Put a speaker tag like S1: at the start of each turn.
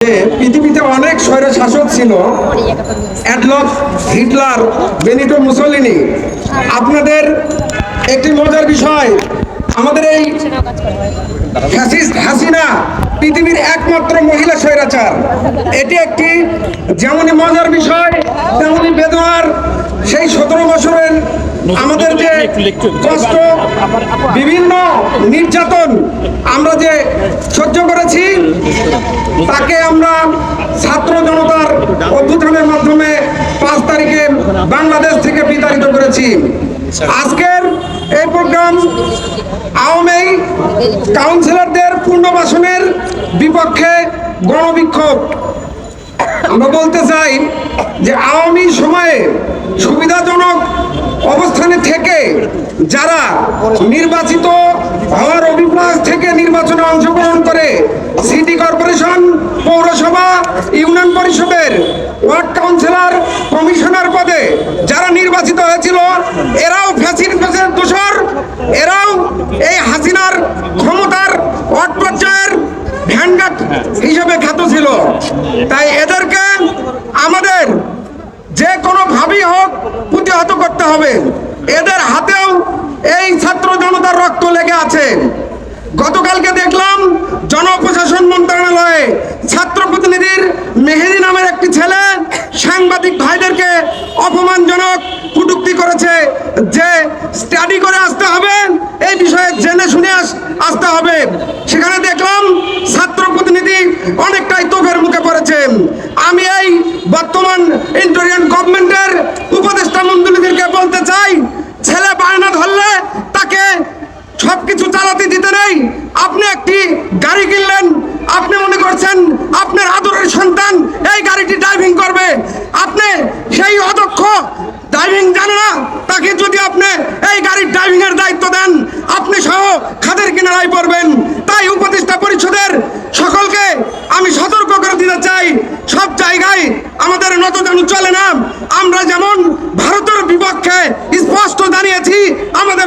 S1: পৃথিবীতে অনেক স্বৈরশাসক ছিল, অ্যাডলফ হিটলার, বেনিটো মুসোলিনি। আপনাদের একটি মজার বিষয়, আমাদের এই ফ্যাসিস্ট হাসিনা পৃথিবীর একমাত্র মহিলা স্বৈরাচার। এটি একটি যেমনই মজার বিষয় তেমনই বেদনার। সেই 17 বছরের আমাদের যে কষ্ট, বিভিন্ন নির্যাতন আমরা যে সহ্য করেছি, তাকে আমরা ছাত্র জনতার অভ্যুত্থানের মাধ্যমে 5 তারিখে বাংলাদেশ থেকে বিতাড়িত করেছি। আজকের এই প্রোগ্রাম আওয়ামী কাউন্সিলরদের পুনর্বাসনের বিপক্ষে গণবিক্ষোভ। আমরা বলতে চাই যে আওয়ামী সময়ে সুবিধাজনক অবস্থানে থেকে যারা নির্বাচিত হওয়ার অভিপ্রায় থেকে নির্বাচনে অংশগ্রহণ করে সিটি কর্পোরেশন, পৌরসভা, ইউনিয়ন পরিষদের ওয়ার্ড কাউন্সিলর, কমিশনার পদে যারা নির্বাচিত হয়েছিল, এরাও ফ্যাসিস্টের দোসর, এরাও এই হাসিনার ক্ষমতার ওয়ার্ড পর্যায়ের ভ্যানগার্ড হিসেবে খ্যাত ছিল। তাই এদেরকে আমাদের যে কোনো ভাবেই হোক প্রতিহত করতে হবে। এদের হাতেও এই ছাত্র জনতার রক্ত লেগে আছে। গতকালকে দেখলাম জনপ্রশাসন মন্ত্রণালয়ে ছাত্র প্রতিনিধির মেহেদি নামের একটি ছেলে সাংবাদিক ভাইদেরকে অপমানজনক কটূক্তি করেছে যে স্টাডি করে আসতে হবে, এই বিষয়ে জেনে শুনে আসতে হবে। সেখানে দেখলাম ছাত্র প্রতিনিধি অনেকটাই তোপের মুখে পড়েছে। আমি এই বর্তমান ইন্টারিয়ান গভর্নমেন্টের উপদেষ্টা মন্ত্রীদেরকে বলতে চাই, ছেলে বায়না ধরলে তাকে সবকিছু চালাতে দিতে নেই। আপনি একটি গাড়ি কিনলেন, আপনি মনে করছেন আপনার আদরের সন্তান এই গাড়িটি ড্রাইভিং করবে, আপনি সেই অদক্ষ ড্রাইভিং জানে না, তাকে যদি আপনি এই গাড়ির ড্রাইভিং এর দায়িত্ব দেন, আপনি সহ খাদের কিনারায় পড়বেন। তাই উপদেষ্টা পরিষদের সকলকে আমি সতর্ক করে দিতে চাই, সব জায়গায় আমাদের নতজানু চলে না। আমরা যেমন ভারতের বিপক্ষে স্পষ্ট জানিয়েছি আমাদের